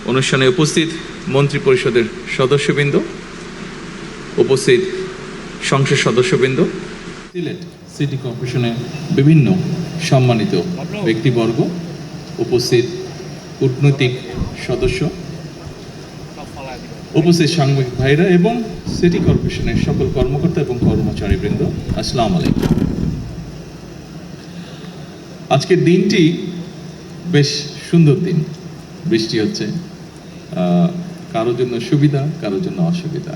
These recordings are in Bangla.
অনুষ্ঠানে উপস্থিত মন্ত্রী পরিষদের সদস্যবৃন্দ, উপস্থিত সংসদ সদস্যবৃন্দ, সিলেট সিটি কর্পোরেশনের বিভিন্ন সম্মানিত ব্যক্তিবর্গ, উপস্থিত কূটনৈতিক সদস্য, উপস্থিত সাংবাদিক ভাইরা এবং সিটি কর্পোরেশনের সকল কর্মকর্তা এবং কর্মচারীবৃন্দ, আসসালামু আলাইকুম। আজকের দিনটি বেশ সুন্দর দিন। বৃষ্টি হচ্ছে, কারোর জন্য সুবিধা, কারোর জন্য অসুবিধা।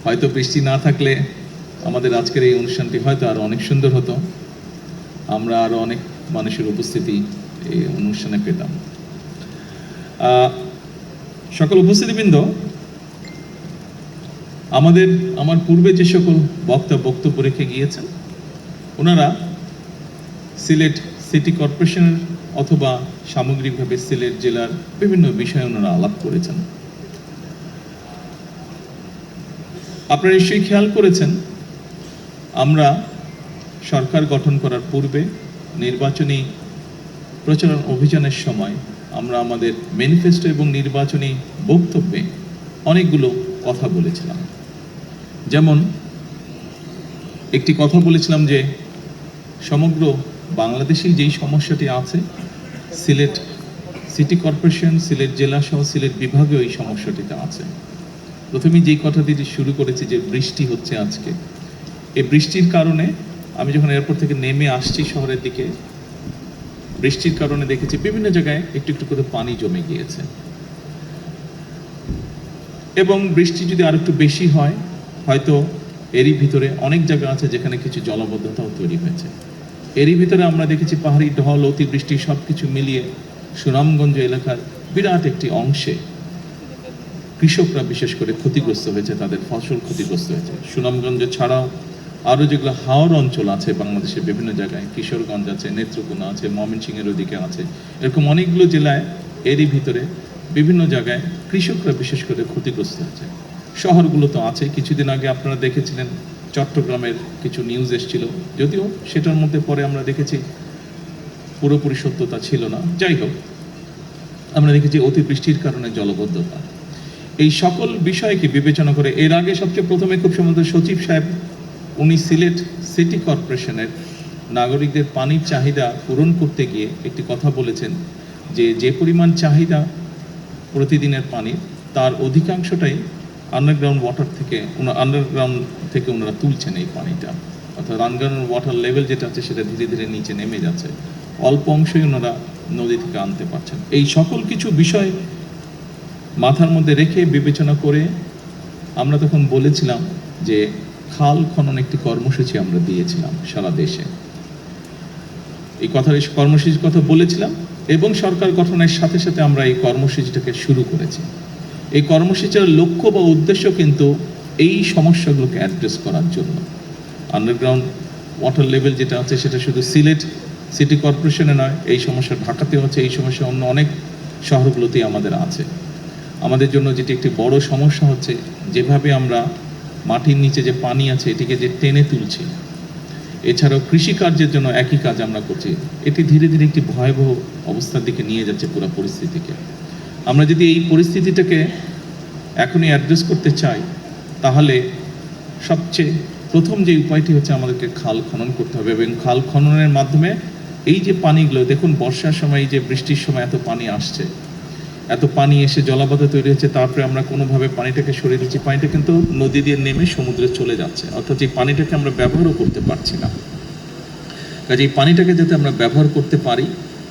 হয়তো বৃষ্টি না থাকলে আমাদের আজকের এই অনুষ্ঠানটি হয়তো আরো অনেক সুন্দর হতো, আমরা আরো অনেক মানুষের উপস্থিতি এই অনুষ্ঠানে পেতাম। সকল উপস্থিতিবৃন্দ, আমার পূর্বে যে সকল বক্তব্য রেখে গিয়েছেন, ওনারা সিলেট সিটি কর্পোরেশনের অথবা সামগ্রিকভাবে সিলেট জেলার বিভিন্ন বিষয়ে ওনারা আলাপ করেছেন। আপনারা নিশ্চয়ই খেয়াল করেছেন, আমরা সরকার গঠন করার পূর্বে নির্বাচনী প্রচারণ অভিযানের সময় আমরা আমাদের ম্যানিফেস্টো এবং নির্বাচনী বক্তব্যে অনেকগুলো কথা বলেছিলাম। যেমন একটি কথা বলেছিলাম যে সমগ্র বাংলাদেশেই যেই সমস্যাটি আছে, সিলেট সিটি কর্পোরেশন, সিলেট জেলা সহ সিলেট বিভাগেও এই সমস্যাটিতে আছে। প্রথমে যেই কথাটি শুরু করেছি যে বৃষ্টি হচ্ছে আজকে, এই বৃষ্টির কারণে আমি যখন এয়ারপোর্ট থেকে নেমে আসছি শহরের দিকে, বৃষ্টির কারণে দেখেছি বিভিন্ন জায়গায় একটু একটু করে পানি জমে গিয়েছে। এবং বৃষ্টি যদি আর একটু বেশি হয়, হয়তো এরই ভিতরে অনেক জায়গা আছে যেখানে কিছু জলাবদ্ধতাও তৈরি হয়েছে। এরই ভিতরে আমরা দেখেছি পাহাড়ি ঢল, অতিবৃষ্টি সবকিছু মিলিয়ে সুনামগঞ্জ এলাকার বিরাট একটি অংশে কৃষকরা বিশেষ করে ক্ষতিগ্রস্ত হয়েছে, তাদের ফসল ক্ষতিগ্রস্ত হয়েছে। সুনামগঞ্জ ছাড়াও আরও যেগুলো হাওড় অঞ্চল আছে বাংলাদেশের বিভিন্ন জায়গায়, কিশোরগঞ্জ আছে, নেত্রকোনা আছে, ময়মনসিংহের ওদিকে আছে, এরকম অনেকগুলো জেলায় এরই ভিতরে বিভিন্ন জায়গায় কৃষকরা বিশেষ করে ক্ষতিগ্রস্ত হয়েছে। শহরগুলো তো আছে। কিছুদিন আগে আপনারা দেখেছিলেন চট্টগ্রামের কিছু নিউজ এসেছিল, যদিও সেটার মধ্যে পরে আমরা দেখেছি পুরোপুরি সত্যতা ছিল না। যাই হোক, আমরা দেখেছি অতিবৃষ্টির কারণে জলবদ্ধতা। এই সকল বিষয়কে বিবেচনা করে এর আগে সবচেয়ে প্রথমে খুব সম্ভবত সচিব সাহেব উনি সিলেট সিটি কর্পোরেশনের নাগরিকদের পানির চাহিদা পূরণ করতে গিয়ে একটি কথা বলেছেন যে পরিমাণ চাহিদা প্রতিদিনের পানির, তার অধিকাংশটাই আন্ডারগ্রাউন্ড থেকে ওনারা তুলছেন এই পানিটা। অর্থাৎ আন্ডারগ্রাউন্ড ওয়াটার লেভেল যেটা আছে সেটা ধীরে ধীরে নিচে নেমে যাচ্ছে, অল্প অংশই ওনারা নদী থেকে আনতে পারছেন। এই সকল কিছু বিষয় মাথার মধ্যে রেখে বিবেচনা করে আমরা তখন বলেছিলাম যে খাল খনন একটি কর্মসূচি আমরা দিয়েছিলাম সারা দেশে। এই কর্মসূচির কথা বলেছিলাম এবং সরকার গঠনের সাথে সাথে আমরা এই কর্মসূচিটাকে শুরু করেছি। এই কর্মসূচির লক্ষ্য বা উদ্দেশ্য কিন্তু এই সমস্যাগুলোকে অ্যাড্রেস করার জন্য। আন্ডারগ্রাউন্ড ওয়াটার লেভেল যেটা আছে সেটা শুধু সিলেট সিটি কর্পোরেশনে নয়, এই সমস্যা ঢাকাতেও আছে, এই সমস্যা অন্য অনেক শহরগুলোতেই আমাদের আছে। আমাদের জন্য যেটি একটি বড় সমস্যা হচ্ছে, যেভাবে আমরা মাটির নিচে যে পানি আছে এটিকে যে টেনে তুলছি, এছাড়াও কৃষিকার্যের জন্য একই কাজ আমরা করছি, এটি ধীরে ধীরে একটি ভয়াবহ অবস্থার দিকে নিয়ে যাচ্ছে পুরো পরিস্থিতিকে। আমরা যদি এই পরিস্থিতিটাকে এখনই অ্যাড্রেস করতে চাই, তাহলে সবচেয়ে প্রথম যে উপায়টি হচ্ছে আমাদেরকে খাল খনন করতে হবে। এবং খাল খননের মাধ্যমে এই যে পানিগুলো, দেখুন বর্ষার সময় এই যে বৃষ্টির সময় এত পানি আসছে, এত পানি এসে জলাবদ্ধতা তৈরি হচ্ছে, তারপরে আমরা কোনোভাবে পানিটাকে সরিয়ে দিচ্ছি, পানিটা কিন্তু নদী দিয়ে নেমে সমুদ্রে চলে যাচ্ছে। অর্থাৎ এই পানিটাকে আমরা ব্যবহারও করতে পারছি না। কাজে এই পানিটাকে যাতে আমরা ব্যবহার করতে পারি,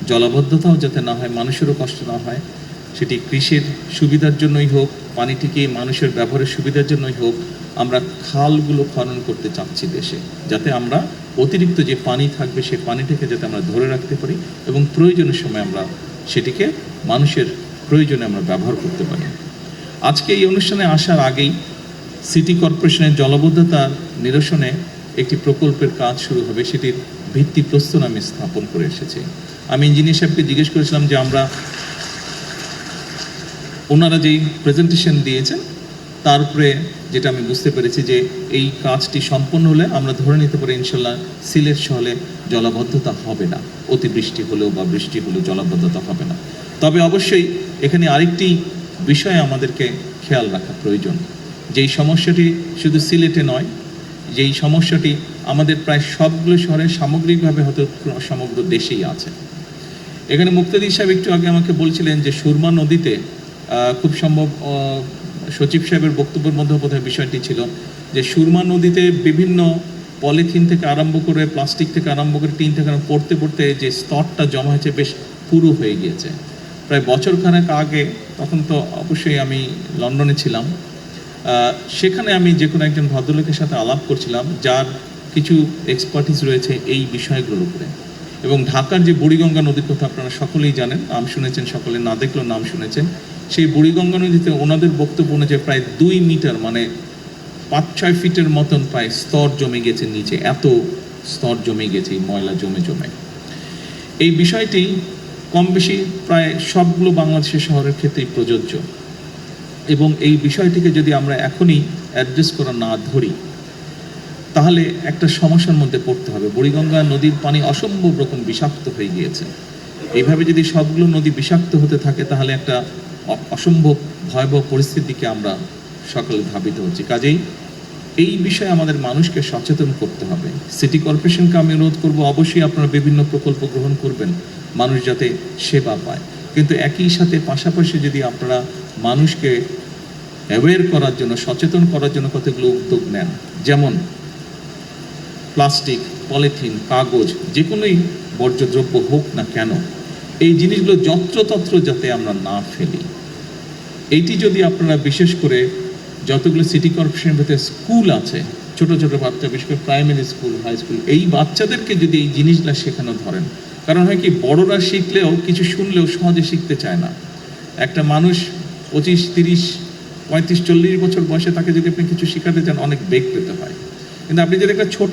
জলাবদ্ধতাও যাতে না হয়, মানুষেরও কষ্ট না হয়, সেটি কৃষির সুবিধার জন্যই হোক, পানিটিকে মানুষের ব্যবহারের সুবিধার জন্যই হোক, আমরা খালগুলো খনন করতে চাচ্ছি দেশে, যাতে আমরা অতিরিক্ত যে পানি থাকবে সেই পানিটাকে যাতে আমরা ধরে রাখতে পারি এবং প্রয়োজনের সময় আমরা সেটিকে মানুষের প্রয়োজনে আমরা ব্যবহার করতে পারি। আজকে এই অনুষ্ঠানে আসার আগেই সিটি কর্পোরেশনের জলাবদ্ধতা নিরসনে একটি প্রকল্পের কাজ শুরু হবে, সেটির ভিত্তিপ্রস্তর আমি স্থাপন করে এসেছি। আমি ইঞ্জিনিয়ার সাহেবকে জিজ্ঞেস করেছিলাম যে ওনারা যেই প্রেজেন্টেশন দিয়েছেন তারপরে যেটা আমি বুঝতে পেরেছি যে এই কাজটি সম্পন্ন হলে আমরা ধরে নিতে পারি ইনশাল্লাহ সিলেট শহরে জলাবদ্ধতা হবে না, অতিবৃষ্টি হলেও বা বৃষ্টি হলেও জলাবদ্ধতা হবে না। তবে অবশ্যই এখানে আরেকটি বিষয় আমাদেরকে খেয়াল রাখা প্রয়োজন, যেই সমস্যাটি শুধু সিলেটে নয়, যেই সমস্যাটি আমাদের প্রায় সবগুলো শহরে সামগ্রিকভাবে হয়তো সমগ্র দেশেই আছে। এখানে মুক্তাদি সাহেব একটু আগে আমাকে বলছিলেন যে সুরমা নদীতে খুব সম্ভব সচিব সাহেবের বক্তব্যের মধ্যে বোধহয় বিষয়টি ছিল যে সুরমা নদীতে বিভিন্ন পলিথিন থেকে আরম্ভ করে প্লাস্টিক থেকে আরম্ভ করে টিন থেকে পড়তে পড়তে যে স্তরটা জমা হয়েছে বেশ পুরু হয়ে গিয়েছে। প্রায় বছরখানেক আগে, তখন তো অবশ্যই আমি লন্ডনে ছিলাম, সেখানে আমি যে কোনো একজন ভদ্রলোকের সাথে আলাপ করছিলাম যার কিছু এক্সপার্টিস রয়েছে এই বিষয়গুলোর উপরে। এবং ঢাকার যে বুড়িগঙ্গা নদীর কথা আপনারা সকলেই জানেন, নাম শুনেছেন, সকলে না দেখলেও নাম শুনেছেন। সেই বুড়িগঙ্গা নদীতে ওনাদের বক্তব্য অনুযায়ী প্রায় 2 মিটার মানে 5-6 ফিটের মতন প্রায় স্তর জমে গেছে নিচে, এত স্তর জমে গেছে ময়লা জমে জমে। এই বিষয়টি কম বেশি প্রায় সবগুলো বাংলাদেশের শহরের ক্ষেত্রেই প্রযোজ্য, এবং এই বিষয়টিকে যদি আমরা এখনই অ্যাড্রেস করা না ধরি তাহলে একটা সমস্যার মধ্যে পড়তে হবে। বুড়িগঙ্গা নদীর পানি অসম্ভব রকম বিষাক্ত হয়ে গিয়েছে। এইভাবে যদি সবগুলো নদী বিষাক্ত হতে থাকে তাহলে একটা অসম্ভব ভয়াবহ পরিস্থিতিকে আমরা সকলে ধাবিত হচ্ছি। কাজেই এই বিষয়ে আমাদের মানুষকে সচেতন করতে হবে। সিটি কর্পোরেশনকে আমি অনুরোধ করবো, অবশ্যই আপনারা বিভিন্ন প্রকল্প গ্রহণ করবেন মানুষ যাতে সেবা পায়, কিন্তু একই সাথে পাশাপাশি যদি আপনারা মানুষকে অ্যাওয়্যার করার জন্য, সচেতন করার জন্য কতগুলো উদ্যোগ নেন, যেমন প্লাস্টিক, পলিথিন, কাগজ, যে কোনোই বর্জ্যদ্রব্য হোক না কেন, এই জিনিসগুলো যত্রতত্র যাতে আমরা না ফেলি। এইটি যদি আপনারা বিশেষ করে যতগুলো সিটি কর্পোরেশনের ভেতরে স্কুল আছে, ছোট ছোট বাচ্চা, বিশেষ করে প্রাইমারি স্কুল, হাই স্কুল, এই বাচ্চাদেরকে যদি এই জিনিসগুলো শেখানো ধরেন, কারণ হয় কি, বড়রা শিখলেও কিছু শুনলেও সহজে শিখতে চায় না। একটা মানুষ 25, 30, 35, 40 বছর বয়সে তাকে যদি আপনি কিছু শেখাতে চান অনেক বেগ পেতে হয়, কিন্তু আপনি যদি একটা ছোট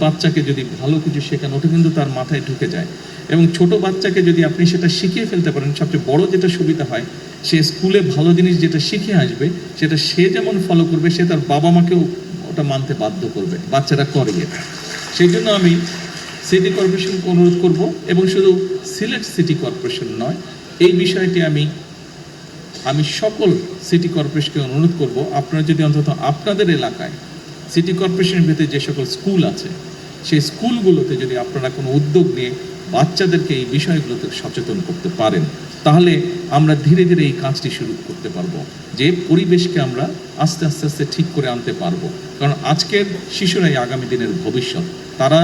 বাচ্চাকে যদি ভালো কিছু শেখান ওটা কিন্তু তার মাথায় ঢুকে যায়। এবং ছোট বাচ্চাকে যদি আপনি সেটা শিখিয়ে ফেলতে পারেন, সবচেয়ে বড় যেটা সুবিধা হয়, সে স্কুলে ভালো জিনিস যেটা শিখে আসবে সেটা সে যেমন ফলো করবে, সে তার বাবা মাকেও ওটা মানতে বাধ্য করবে। বাচ্চারা করে এটা। সেই জন্য আমি সিটি কর্পোরেশনকে অনুরোধ করব, এবং শুধু সিলেট সিটি কর্পোরেশন নয়, এই বিষয়টি আমি সকল সিটি কর্পোরেশনকে অনুরোধ করব, আপনারা যদি অন্তত আপনাদের এলাকায় সিটি কর্পোরেশনের ভিতরে যে সকল স্কুল আছে সেই স্কুলগুলোতে যদি আপনারা কোনো উদ্যোগ নিয়ে বাচ্চাদেরকে এই বিষয়গুলোতে সচেতন করতে পারেন, তাহলে আমরা ধীরে ধীরে এই কাজটি শুরু করতে পারবো, যে পরিবেশকে আমরা আস্তে আস্তে আস্তে ঠিক করে আনতে পারবো। কারণ আজকের শিশুরাই আগামী দিনের ভবিষ্যৎ। তারা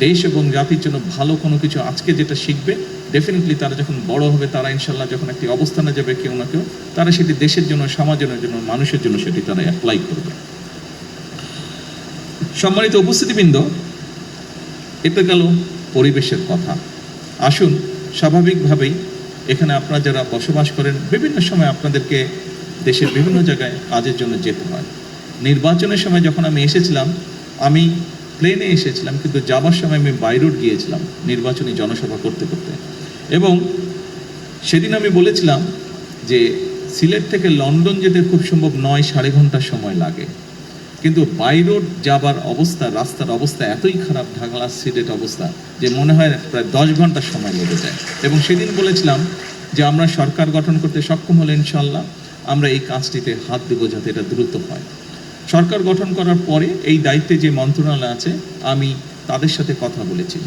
দেশ এবং জাতির জন্য ভালো কোনো কিছু আজকে যেটা শিখবে, ডেফিনেটলি তারা যখন বড় হবে, তারা ইনশাল্লাহ যখন একটি অবস্থানে যাবে কেউ না কেউ, তারা সেটি দেশের জন্য, সমাজের জন্য, মানুষের জন্য সেটি তারা অ্যাপ্লাই করবে। সম্মানিত উপস্থিতিবৃন্দ, এটা গেল পরিবেশের কথা। আসুন, স্বাভাবিকভাবেই এখানে আপনারা যারা বসবাস করেন, বিভিন্ন সময় আপনাদেরকে দেশের বিভিন্ন জায়গায় কাজের জন্য যেতে হয়। নির্বাচনের সময় যখন আমি এসেছিলাম, আমি প্লেনে এসেছিলাম, কিন্তু যাবার সময় আমি বাই রোড গিয়েছিলাম নির্বাচনী জনসভা করতে করতে। এবং সেদিন আমি বলেছিলাম যে সিলেট থেকে লন্ডন যেতে খুব সম্ভব 9-9.5 ঘন্টা সময় লাগে, কিন্তু বাই রোড যাবার অবস্থা, রাস্তার অবস্থা এতই খারাপ, ঢাকা সিলেট অবস্থা, যে মনে হয় প্রায় 10 ঘন্টা সময় লেগে যায়। এবং সেদিন বলেছিলাম যে আমরা সরকার গঠন করতে সক্ষম হলে ইনশাল্লাহ আমরা এই কাজটিতে হাত দেব যাতে এটা দ্রুত হয়। সরকার গঠন করার পরে এই দায়িত্বে যে মন্ত্রণালয় আছে, আমি তাদের সাথে কথা বলেছি।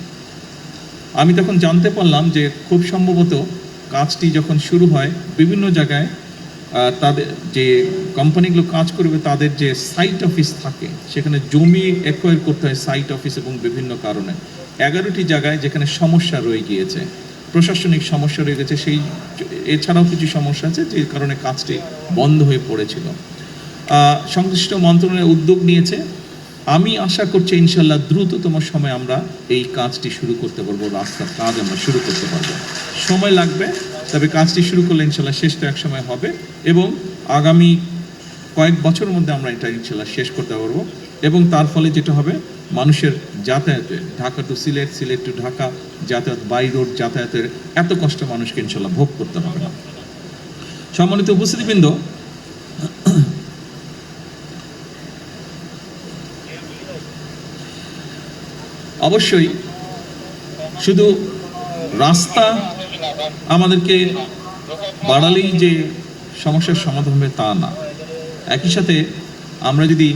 আমি তখন জানতে পারলাম যে খুব সম্ভবত কাজটি যখন শুরু হয়, বিভিন্ন জায়গায় তাদের যে কোম্পানিগুলো কাজ করবে তাদের যে সাইট অফিস থাকে, সেখানে জমি অ্যাকোয়ার করতে হয় সাইট অফিস, এবং বিভিন্ন কারণে 11টি জায়গায় যেখানে সমস্যা রয়ে গিয়েছে, প্রশাসনিক সমস্যা রয়ে গেছে, সেই এছাড়াও কিছু সমস্যা আছে যে কারণে কাজটি বন্ধ হয়ে পড়েছিল। সংশ্লিষ্ট মন্ত্রণালয় উদ্যোগ নিয়েছে। আমি আশা করছি ইনশাল্লাহ দ্রুততম সময়ে আমরা এই কাজটি শুরু করতে পারবো, রাস্তার কাজ আমরা শুরু করতে পারবো। সময় লাগবে, তবে কাজটি শুরু করলে ইনশাল্লাহ শেষ তো এক সময় হবে, এবং আগামী কয়েক বছরের মধ্যে আমরা এটা ইনশাল্লাহ শেষ করতে পারবো। এবং তার ফলে যেটা হবে, মানুষের যাতায়াতে, ঢাকা টু সিলেট, সিলেট টু ঢাকা যাতায়াত, বাই রোড যাতায়াতের এত কষ্ট মানুষকে ইনশাল্লাহ ভোগ করতে হবে না। সম্মানিত উপস্থিতিবৃন্দ, অবশ্যই শুধু রাস্তা আমাদেরকে বাড়ালেই যে সমস্যার সমাধান হবে তা না। একই সাথে আমরা যদি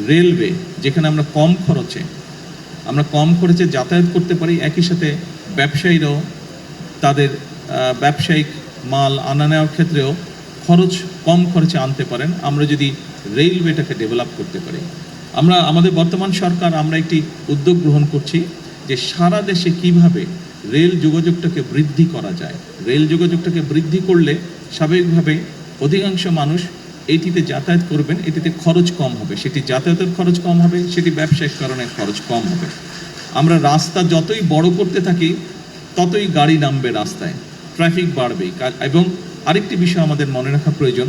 রেলওয়ে, যেখানে আমরা কম খরচে যাতায়াত করতে পারি, একই সাথে ব্যবসায়ীরাও তাদের ব্যবসায়িক মাল আনা নেওয়ার ক্ষেত্রেও কম খরচে আনতে পারেন, আমরা যদি রেলওয়েটাকে ডেভেলপ করতে পারি। আমাদের বর্তমান সরকার আমরা একটি উদ্যোগ গ্রহণ করছি যে সারা দেশে কিভাবে রেল যোগাযোগটাকে বৃদ্ধি করা যায়। রেল যোগাযোগটাকে বৃদ্ধি করলে স্বাভাবিকভাবে অধিকাংশ মানুষ এটিতে যাতায়াত করবেন, এটিতে খরচ কম হবে, সেটি যাতায়াতের খরচ কম হবে, সেটি ব্যবসায়িক কারণে খরচ কম হবে। আমরা রাস্তা যতই বড় করতে থাকি ততই গাড়ি নামবে রাস্তায়, ট্রাফিক বাড়বে। এবং আরেকটি বিষয় আমাদের মনে রাখা প্রয়োজন,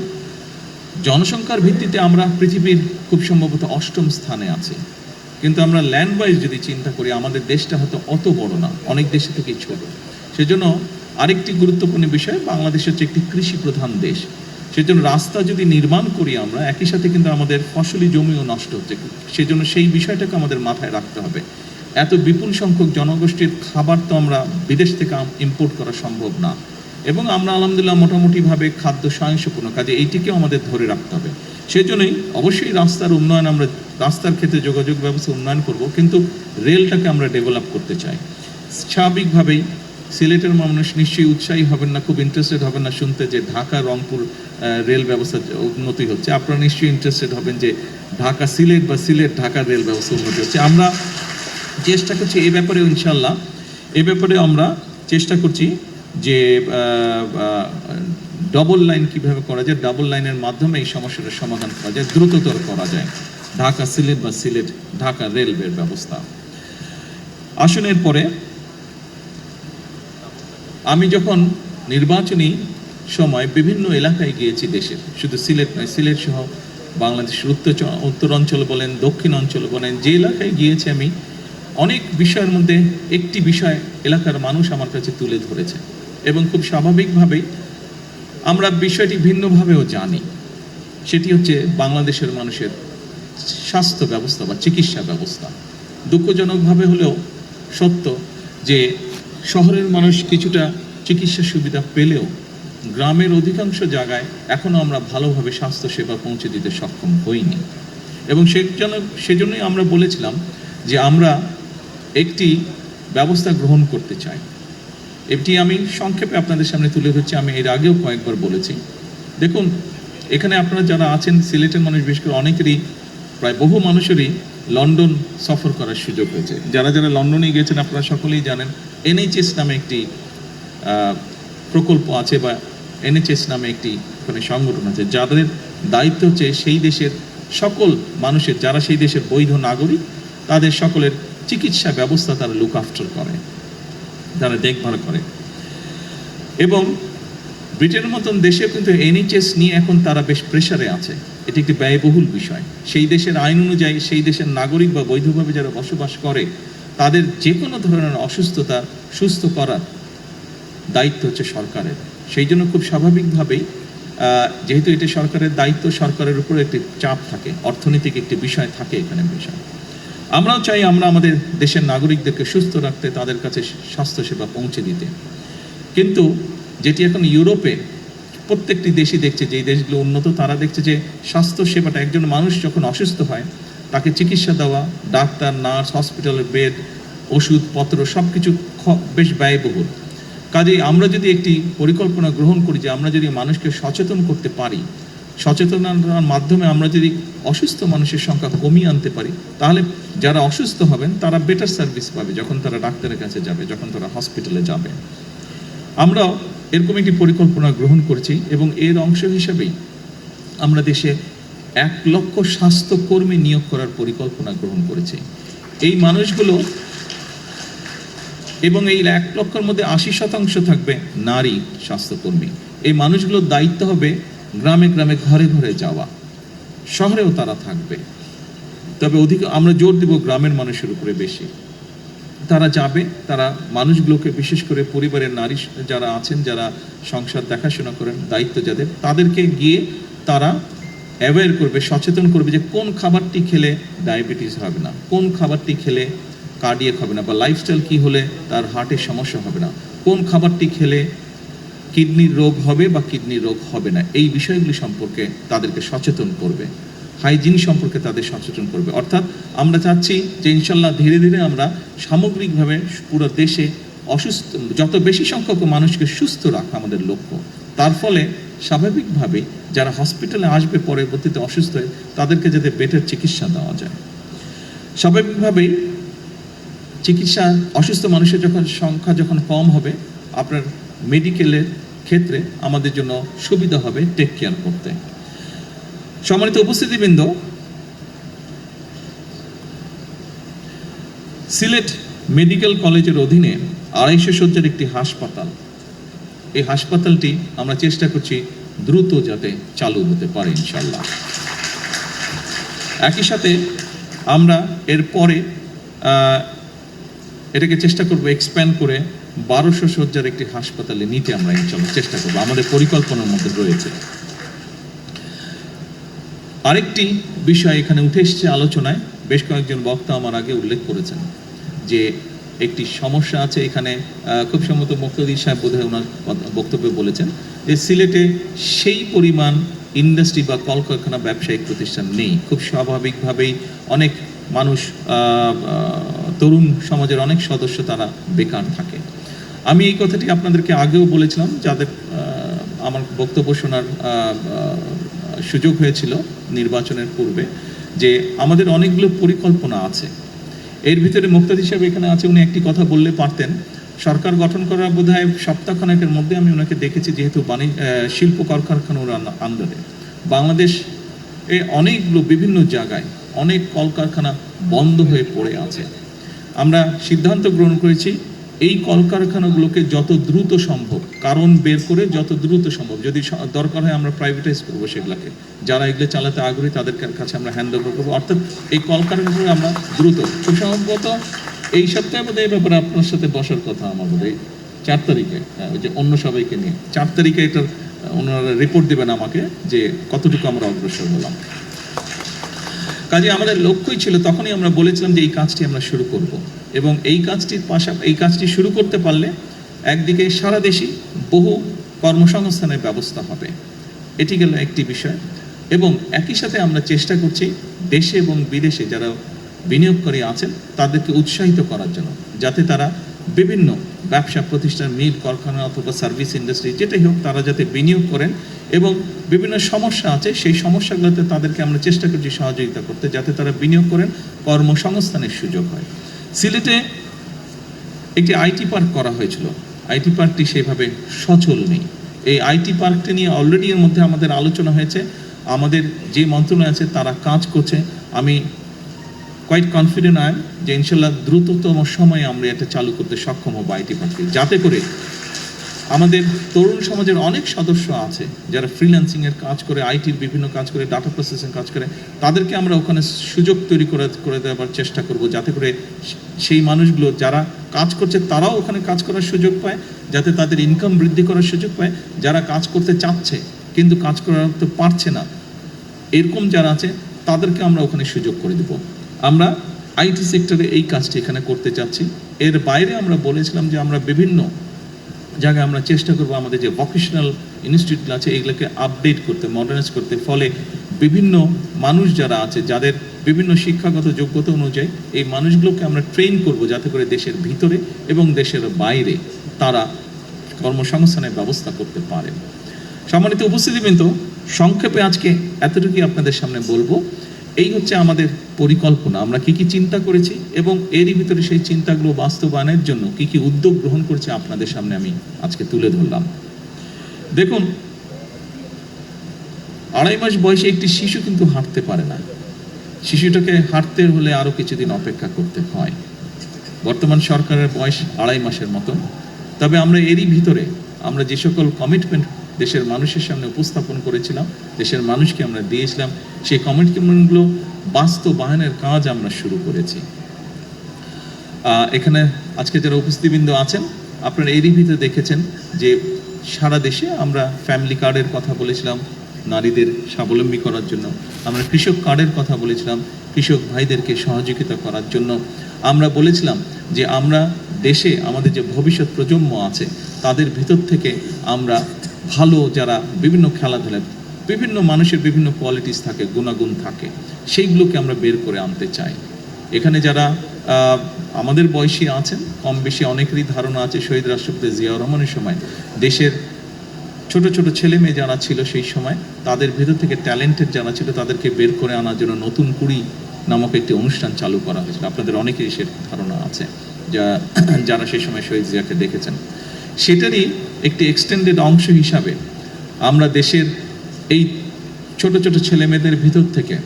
জনসংখ্যার ভিত্তিতে আমরা পৃথিবীর খুব সম্ভবত 8ম স্থানে আছি, কিন্তু আমরা ল্যান্ড ওয়াইজ যদি চিন্তা করি আমাদের দেশটা হয়তো অত বড় না, অনেক দেশে থেকেই ছোট। সেজন্য আরেকটি গুরুত্বপূর্ণ বিষয়, বাংলাদেশ হচ্ছে একটি কৃষি প্রধান দেশ। সেজন্য রাস্তা যদি নির্মাণ করি আমরা, একই সাথে কিন্তু আমাদের ফসলি জমিও নষ্ট হচ্ছে। সেজন্য সেই বিষয়টাকে আমাদের মাথায় রাখতে হবে। এত বিপুল সংখ্যক জনগোষ্ঠীর খাবার তো আমরা বিদেশ থেকে ইম্পোর্ট করা সম্ভব না, এবং আমরা আলহামদুলিল্লাহ মোটামুটিভাবে খাদ্য স্বয়ংসম্পূর্ণ, কাজে এইটিকেও আমাদের ধরে রাখতে হবে। সেজন্যই অবশ্যই রাস্তার উন্নয়ন, আমরা রাস্তার ক্ষেত্রে যোগাযোগ ব্যবস্থা উন্নয়ন করব, কিন্তু রেলটাকে আমরা ডেভেলপ করতে চাই। স্বাভাবিকভাবেই সিলেটের মানুষ নিশ্চয়ই উৎসাহী হবেন না, খুব ইন্টারেস্টেড হবেন না শুনতে যে ঢাকা রংপুর রেল ব্যবস্থা উন্নতি হচ্ছে। আপনারা নিশ্চয়ই ইন্টারেস্টেড হবেন যে ঢাকা সিলেট বা সিলেট ঢাকার রেল ব্যবস্থা উন্নতি হচ্ছে। আমরা চেষ্টা করছি এই ব্যাপারে, ইনশাল্লাহ এ ব্যাপারে আমরা চেষ্টা করছি যে ডবল লাইন কিভাবে করা যায়, ডাবল লাইনের মাধ্যমে এই সমস্যাটার সমাধান করা যায়, দ্রুততর করা যায় ঢাকা সিলেট বা সিলেট ঢাকা রেলওয়ের ব্যবস্থা। আসনের পরে আমি যখন নির্বাচনী সময় বিভিন্ন এলাকায় গিয়েছি দেশের, শুধু সিলেট নয়, সিলেট সহ বাংলাদেশের উত্তরাঞ্চল বলেন, দক্ষিণ অঞ্চল বলেন, যে এলাকায় গিয়েছি আমি অনেক বিষয়ের মধ্যে একটি বিষয় এলাকার মানুষ আমার কাছে তুলে ধরেছে, এবং খুব স্বাভাবিকভাবেই আমরা বিষয়টি ভিন্নভাবেও জানি। সেটি হচ্ছে বাংলাদেশের মানুষের স্বাস্থ্য ব্যবস্থা বা চিকিৎসা ব্যবস্থা। দুঃখজনকভাবে হলেও সত্য যে শহরের মানুষ কিছুটা চিকিৎসা সুবিধা পেলেও গ্রামের অধিকাংশ জায়গায় এখনও আমরা ভালোভাবে স্বাস্থ্যসেবা পৌঁছে দিতে সক্ষম হইনি, এবং সেজন্যই আমরা বলেছিলাম যে আমরা একটি ব্যবস্থা গ্রহণ করতে চাই। এটি আমি সংক্ষেপে আপনাদের সামনে তুলে ধরছি, আমি এর আগেও কয়েকবার বলেছি। দেখুন, এখানে আপনারা যারা আছেন সিলেটের মানুষ, বিশেষ করে অনেকেরই, প্রায় বহু মানুষেরই লন্ডন সফর করার সুযোগ হয়েছে। যারা যারা লন্ডনে গিয়েছেন আপনারা সকলেই জানেন NHS নামে একটি প্রকল্প আছে, বা NHS নামে একটি ওখানে সংগঠন আছে, যাদের দায়িত্ব হচ্ছে সেই দেশের সকল মানুষের, যারা সেই দেশের বৈধ নাগরিক, তাদের সকলের চিকিৎসা ব্যবস্থা তারা লুক আফটার করে, তারা দেখভাল করে। এবং ব্রিটেনের মতন দেশে কিন্তু NHS নিয়ে এখন তারা বেশ প্রেসারে আছে। এটি একটি ব্যয়বহুল বিষয়। সেই দেশের আইন অনুযায়ী সেই দেশের নাগরিক বা বৈধভাবে যারা বসবাস করে তাদের যে কোনো ধরনের অসুস্থতা সুস্থ করার দায়িত্ব হচ্ছে সরকারের। সেই জন্য খুব স্বাভাবিকভাবেই যেহেতু এটা সরকারের দায়িত্ব, সরকারের উপর একটি চাপ থাকে, অর্থনৈতিক একটি বিষয় থাকে এখানে বিষয়। আমরাও চাই আমরা আমাদের দেশের নাগরিকদেরকে সুস্থ রাখতে, তাদের কাছে স্বাস্থ্যসেবা পৌঁছে দিতে। কিন্তু যেটি এখন ইউরোপে প্রত্যেকটি দেশই দেখছে, যেই দেশগুলো উন্নত তারা দেখছে যে স্বাস্থ্যসেবাটা, একজন মানুষ যখন অসুস্থ হয় তাকে চিকিৎসা দেওয়া, ডাক্তার, নার্স, হসপিটালের বেড, ওষুধপত্র সব কিছু বেশ ব্যয়বহুল। কাজেই আমরা যদি একটি পরিকল্পনা গ্রহণ করি যে আমরা যদি মানুষকে সচেতন করতে পারি, সচেতনতার মাধ্যমে আমরা যদি অসুস্থ মানুষের সংখ্যা কমিয়ে আনতে পারি, তাহলে যারা অসুস্থ হবেন তারা বেটার সার্ভিস পাবে যখন তারা ডাক্তারের কাছে যাবে, যখন তারা হসপিটালে যাবে। আমরাও এরকম একটি পরিকল্পনা গ্রহণ করছি, এবং এর অংশ হিসেবেই আমরা দেশে 1 লক্ষ স্বাস্থ্যকর্মী নিয়োগ করার পরিকল্পনা গ্রহণ করেছি। এই মানুষগুলো, এবং এই 1 লক্ষের মধ্যে 80% থাকবে নারী স্বাস্থ্যকর্মী। এই মানুষগুলোর দায়িত্ব হবে গ্রামে গ্রামে, ঘরে ঘরে যাওয়া। শহরেও তারা থাকবে, তবে আমরা জোর দিব গ্রামের মানুষের উপরে বেশি। তারা যাবে, তারা মানুষগুলোকে, বিশেষ করে পরিবারের নারী যারা আছেন, যারা সংসার দেখাশোনা করেন, দায়িত্ব যাদের, তাদেরকে গিয়ে তারা অ্যাওয়্যার করবে, সচেতন করবে যে কোন খাবারটি খেলে ডায়াবেটিস হবে না, কোন খাবারটি খেলে কার্ডিয়াক হবে না, বা লাইফস্টাইল কি হলে তার হার্টের সমস্যা হবে না, কোন খাবারটি খেলে কিডনির রোগ হবে বা কিডনির রোগ হবে না, এই বিষয়গুলি সম্পর্কে তাদেরকে সচেতন করবে, হাইজিন সম্পর্কে তাদের সচেতন করবে। অর্থাৎ আমরা চাচ্ছি যে ইনশাল্লাহ ধীরে ধীরে আমরা সামগ্রিকভাবে পুরো দেশে অসুস্থ যত বেশি সংখ্যক মানুষকে সুস্থ রাখা আমাদের লক্ষ্য। তার ফলে স্বাভাবিকভাবে যারা হসপিটালে আসবে পরবর্তীতে অসুস্থ হয়ে তাদেরকে যাতে বেটার চিকিৎসা দেওয়া যায়। স্বাভাবিকভাবেই চিকিৎসা অসুস্থ মানুষের সংখ্যা যখন কম হবে, আপনার মেডিকেলের ক্ষেত্রে আমাদের জন্য সুবিধা হবে টেক কেয়ার করতে। সম্মানিত উপস্থিতিবৃন্দ, সিলেট মেডিকেল কলেজের অধীনে 250 শয্যার একটি হাসপাতাল, এই হাসপাতালটি আমরা চেষ্টা করছি দ্রুত যাতে চালু হতে পারে ইনশাল্লাহ। একই সাথে আমরা এরপরে এটাকে চেষ্টা করব এক্সপ্যান্ড করে 1200 শয্যার একটি হাসপাতালে নিতে আমরা ইনশাল্লাহ চেষ্টা করব, আমাদের পরিকল্পনার মধ্যে রয়েছে। আরেকটি বিষয় এখানে উঠে এসেছে আলোচনায়, বেশ কয়েকজন বক্তা আমার আগে উল্লেখ করেছেন যে একটি সমস্যা আছে এখানে, খুব সম্ভবত মুক্তাদির সাহেব বোধহয় ওনার বক্তব্যে বলেছেন যে সিলেটে সেই পরিমাণ ইন্ডাস্ট্রি বা কলকারখানা ব্যবসায়িক প্রতিষ্ঠান নেই। খুব স্বাভাবিকভাবেই অনেক মানুষ, তরুণ সমাজের অনেক সদস্য তারা বেকার থাকে। আমি এই কথাটি আপনাদেরকে আগেও বলেছিলাম, যাদের আমার বক্তব্য শোনার সুযোগ হয়েছিল নির্বাচনের পূর্বে, যে আমাদের অনেকগুলো পরিকল্পনা আছে। এর ভিতরে মুক্তাদি সাহেব এখানে আছে, উনি একটি কথা বললে পারতেন। সরকার গঠন করার বোধহয় সপ্তাহখানেকের মধ্যে আমি ওনাকে দেখেছি, যেহেতু শিল্প কলকারখানার আন্ডারে বাংলাদেশ অনেকগুলো বিভিন্ন জায়গায় অনেক কলকারখানা বন্ধ হয়ে পড়ে আছে। আমরা সিদ্ধান্ত গ্রহণ করেছি এই কলকারখানাগুলোকে যত দ্রুত সম্ভব কারণ বের করে যত দ্রুত সম্ভব, যদি দরকার হয় আমরা প্রাইভেটাইজ করবো সেগুলোকে, যারা এগুলো চালাতে আগ্রহী তাদের কাছে আমরা হ্যান্ড ওভার করবো। অর্থাৎ এই কলকারখানাগুলো আমরা দ্রুত, খুব সম্ভবত এই সপ্তাহে বোধহয় এই ব্যাপারে আপনার সাথে বসার কথা আমার বোধহয় 4 তারিখে, ওই যে অন্য সবাইকে নিয়ে 4 তারিখে এটার ওনারা রিপোর্ট দেবেন আমাকে যে কতটুকু আমরা অগ্রসর হলাম। কাজে আমাদের লক্ষ্যই ছিল, তখনই আমরা বলেছিলাম যে এই কাজটি আমরা শুরু করব, এবং এই কাজটি শুরু করতে পারলে একদিকে সারা দেশে বহু কর্মসংস্থানের ব্যবস্থা হবে, এটি গেল একটি বিষয়। এবং একই সাথে আমরা চেষ্টা করছি দেশে এবং বিদেশে যারা বিনিয়োগকারী আছেন তাদেরকে উৎসাহিত করার জন্য, যাতে তারা বিভিন্ন ব্যবসা প্রতিষ্ঠান, মিল কারখানা অথবা সার্ভিস ইন্ডাস্ট্রি যেটাই হোক, তারা যাতে বিনিয়োগ করেন এবং বিভিন্ন সমস্যা আছে সেই সমস্যাগুলোতে তাদেরকে আমরা চেষ্টা করছি সহযোগিতা করতে, যাতে তারা বিনিয়োগ করেন, কর্মসংস্থানের সুযোগ হয়। সিলেটে একটি আইটি পার্ক করা হয়েছিল, আইটি পার্কটি সেভাবে সচল নেই। এই আইটি পার্কটি নিয়ে অলরেডি এর মধ্যে আমাদের আলোচনা হয়েছে, আমাদের যে মন্ত্রণালয় আছে তারা কাজ করছে। আমি কোয়াইট কনফিডেন্ট আই যে ইনশাল্লাহ দ্রুততম সময়ে আমরা এটা চালু করতে সক্ষম হব আইটি পার্কটি, যাতে করে আমাদের তরুণ সমাজের অনেক সদস্য আছে যারা ফ্রিল্যান্সিংয়ের কাজ করে, আইটির বিভিন্ন কাজ করে, ডাটা প্রসেসিং কাজ করে, তাদেরকে আমরা ওখানে সুযোগ তৈরি করে দেওয়ার চেষ্টা করব, যাতে করে সেই মানুষগুলো যারা কাজ করছে তারাও ওখানে কাজ করার সুযোগ পায়, যাতে তাদের ইনকাম বৃদ্ধি করার সুযোগ পায়। যারা কাজ করতে চাচ্ছে কিন্তু কাজ করতে পারছে না, এরকম যারা আছে তাদেরকে আমরা ওখানে সুযোগ করে দেব। আমরা আইটি সেক্টরে এই কাজটি এখানে করতে চাচ্ছি। এর বাইরে আমরা বলেছিলাম যে আমরা বিভিন্ন জায়গায় আমরা চেষ্টা করব আমাদের যে ভোকেশনাল ইনস্টিটিউট আছে এগুলোকে আপডেট করতে, মডার্নাইজ করতে, ফলে বিভিন্ন মানুষ যারা আছে যাদের বিভিন্ন শিক্ষাগত যোগ্যতা অনুযায়ী এই মানুষগুলোকে আমরা ট্রেন করব, যাতে করে দেশের ভিতরে এবং দেশের বাইরে তারা কর্মসংস্থানের ব্যবস্থা করতে পারেন। সম্মানিত উপস্থিতিবৃন্দ, সংক্ষেপে আজকে এতটুকুই আপনাদের সামনে বলবো। এই হচ্ছে আমাদের পরিকল্পনা, আমরা কি কি চিন্তা করেছি এবং এরই ভিতরে সেই চিন্তাগুলো বাস্তবায়নের জন্য কি কি উদ্যোগ গ্রহণ করছে আপনাদের সামনে আমি আজকে তুলে ধরলাম। দেখুন, 2.5 মাস বয়সে একটি শিশু কিন্তু হাঁটতে পারে না, শিশুটাকে হাঁটতে হলে আরো কিছুদিন অপেক্ষা করতে হয়। বর্তমান সরকারের বয়স 2.5 মাসের মতন। তবে আমরা এরই ভিতরে আমরা যে সকল কমিটমেন্ট দেশের মানুষের সামনে উপস্থাপন করেছিলাম, দেশের মানুষকে আমরা দিয়েছিলাম, সেই কমিটমেন্টগুলো বাস্তবায়নের কাজ আমরা শুরু করেছি। এখানে আজকে যারা উপস্থিতবৃন্দ আছেন আপনারা এরই ভিতরে দেখেছেন যে সারা দেশে আমরা ফ্যামিলি কার্ডের কথা বলেছিলাম নারীদের স্বাবলম্বী করার জন্য, আমরা কৃষক কার্ডের কথা বলেছিলাম কৃষক ভাইদেরকে সহযোগিতা করার জন্য, আমরা বলেছিলাম যে আমরা দেশে আমাদের যে ভবিষ্যৎ প্রজন্ম আছে তাদের ভিতর থেকে আমরা ভালো যারা বিভিন্ন খেলাধুলায় বিভিন্ন মানুষের বিভিন্ন কোয়ালিটিস থাকে, গুণাগুণ থাকে, সেইগুলোকে আমরা বের করে আনতে চাই। এখানে যারা আমাদের বয়সী আছেন, কম বেশি অনেকেরই ধারণা আছে শহীদ রাষ্ট্রপতি জিয়াউর রহমানের সময় দেশের ছোট ছোট ছেলে মেয়ে যারা ছিল সেই সময় তাদের ভিতর থেকে ট্যালেন্টেড যারা ছিল তাদেরকে বের করে আনার জন্য নতুন কুড়ি নামক একটি অনুষ্ঠান চালু করা হয়েছিল। আপনাদের অনেকেরই সে ধারণা আছে যারা সেই সময় শহীদ জিয়াকে দেখেছেন। সেটারই একটি এক্সটেন্ডেড অংশ হিসাবে আমরা দেশের এই ছোট ছোট ছেলে মেয়েদের ভিতর থেকে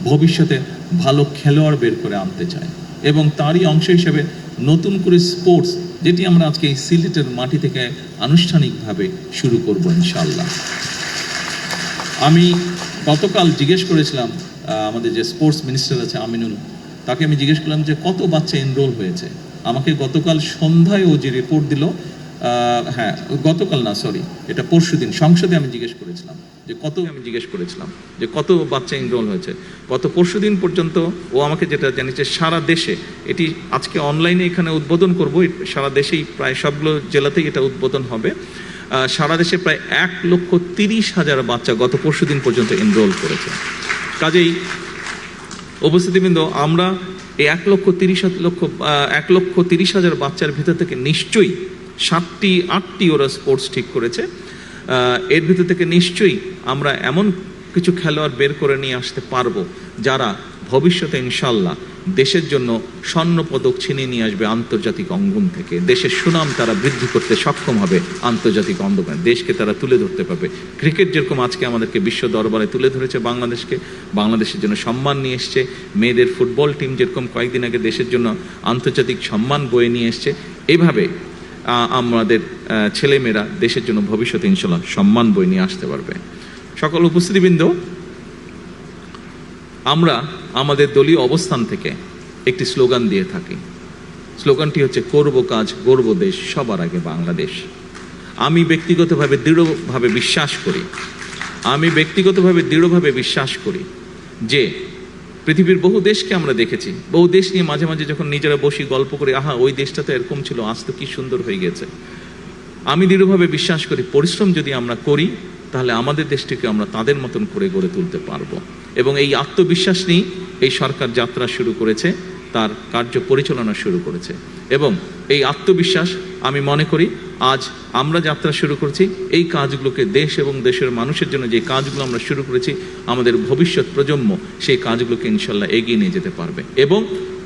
ভবিষ্যতে ভালো খেলোয়াড় বের করে আনতে চাই এবং তারই অংশ হিসেবে নতুন করে স্পোর্টস, যেটি আমরা আজকে এই সিলেটের মাটি থেকে আনুষ্ঠানিকভাবে শুরু করব ইনশাআল্লাহ। আমি গতকাল জিজ্ঞেস করেছিলাম আমাদের যে স্পোর্টস মিনিস্টার আছে আমিনুল, তাকে আমি জিজ্ঞেস করলাম যে কত বাচ্চা এনরোল হয়েছে। আমাকে গতকাল সন্ধ্যায় ও যে রিপোর্ট দিল, গতকাল না সরি, এটা পরশুদিন সংসদে আমি জিজ্ঞেস করেছিলাম যে কত বাচ্চা এনরোল হয়েছে। গত পরশুদিন পর্যন্ত ও আমাকে যেটা জানিয়েছে সারা দেশে, এটি আজকে অনলাইনে এখানে উদ্বোধন করব, সারা দেশেই প্রায় সবগুলো জেলাতেই এটা উদ্বোধন হবে। সারা দেশে প্রায় 1,30,000 বাচ্চা গত পরশুদিন পর্যন্ত এনরোল করেছে। কাজেই উপস্থিতিবৃন্দ, আমরা এই 1,30,000 বাচ্চার ভিতর থেকে নিশ্চয়ই 7-8টি ওরা স্পোর্টস ঠিক করেছে। এর ভিতর থেকে নিশ্চয়ই আমরা এমন কিছু খেলোয়াড় বের করে নিয়ে আসতে পারবো যারা ভবিষ্যতে ইনশাল্লাহ দেশের জন্য স্বর্ণ পদক ছিনিয়ে নিয়ে আসবে আন্তর্জাতিক অঙ্গন থেকে। দেশের সুনাম তারা বৃদ্ধি করতে সক্ষম হবে আন্তর্জাতিক অঙ্গনে, দেশকে তারা তুলে ধরতে পারবে। ক্রিকেট যেরকম আজকে আমাদেরকে বিশ্ব দরবারে তুলে ধরেছে বাংলাদেশকে, বাংলাদেশের জন্য সম্মান নিয়ে এসছে, মেয়েদের ফুটবল টিম যেরকম কয়েকদিন আগে দেশের জন্য আন্তর্জাতিক সম্মান বয়ে নিয়ে এসছে, এইভাবে আমাদের ছেলেমেয়েরা দেশের জন্য ভবিষ্যতে ইনশাল্লাহ সম্মান বয়ে নিয়ে আসতে পারবে। সকল উপস্থিতিবৃন্দ, আমরা আমাদের দলীয় অবস্থান থেকে একটি স্লোগান দিয়ে থাকি। স্লোগানটি হচ্ছে করব কাজ গর্ব দেশ, সবার আগে বাংলাদেশ। আমি ব্যক্তিগতভাবে দৃঢ়ভাবে বিশ্বাস করি যে পৃথিবীর বহু দেশকে আমরা দেখেছি, বহু দেশ নিয়ে মাঝে মাঝে যখন নিজেরা বসি গল্প করি, আহা ওই দেশটা তো এরকম ছিল, আজ তো কি সুন্দর হয়ে গেছে। আমি দৃঢ়ভাবে বিশ্বাস করি পরিশ্রম যদি আমরা করি তাহলে আমাদের দেশটিকে আমরা তাদের মতন করে গড়ে তুলতে পারবো। এবং এই আত্মবিশ্বাস নিয়ে এই সরকার যাত্রা শুরু করেছে, তার কার্য পরিচালনা শুরু করেছে। এবং এই আত্মবিশ্বাস আমি মনে করি আজ আমরা যাত্রা শুরু করেছি, এই কাজগুলোকে দেশ এবং দেশের মানুষের জন্য যে কাজগুলো আমরা শুরু করেছি, আমাদের ভবিষ্যৎ প্রজন্ম সেই কাজগুলোকে ইনশাল্লাহ এগিয়ে নিয়ে যেতে পারবে এবং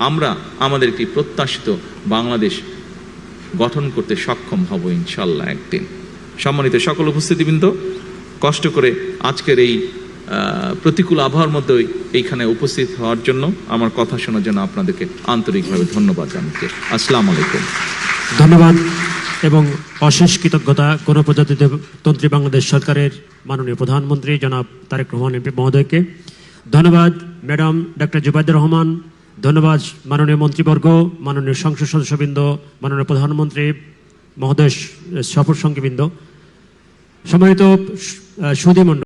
আমরা আমাদের একটি প্রত্যাশিত বাংলাদেশ গঠন করতে সক্ষম হব ইনশাল্লাহ একদিন। সম্মানিত সকল উপস্থিতিবৃন্দ, কষ্ট করে আজকের এই প্রতিকূল আবহাওয়ার মধ্যে এইখানে উপস্থিত হওয়ার জন্য, আমার কথা শোনার জন্য আপনাদেরকে আন্তরিকভাবে ধন্যবাদ জানাচ্ছি। আসসালামু আলাইকুম। ধন্যবাদ এবং অশেষ কৃতজ্ঞতা গণপ্রজাতন্ত্রী বাংলাদেশ সরকারের মাননীয় প্রধানমন্ত্রী জনাব তারেক রহমান এমপি মহোদয়কে। ধন্যবাদ ম্যাডাম ডক্টর জুবাইদুর রহমান। ধন্যবাদ মাননীয় মন্ত্রীবর্গ, মাননীয় সংসদ সদস্যবৃন্দ, মাননীয় প্রধানমন্ত্রী মহোদয়, সফর সঙ্গীবৃন্দ, সম্মানিত সুধীমণ্ডলী।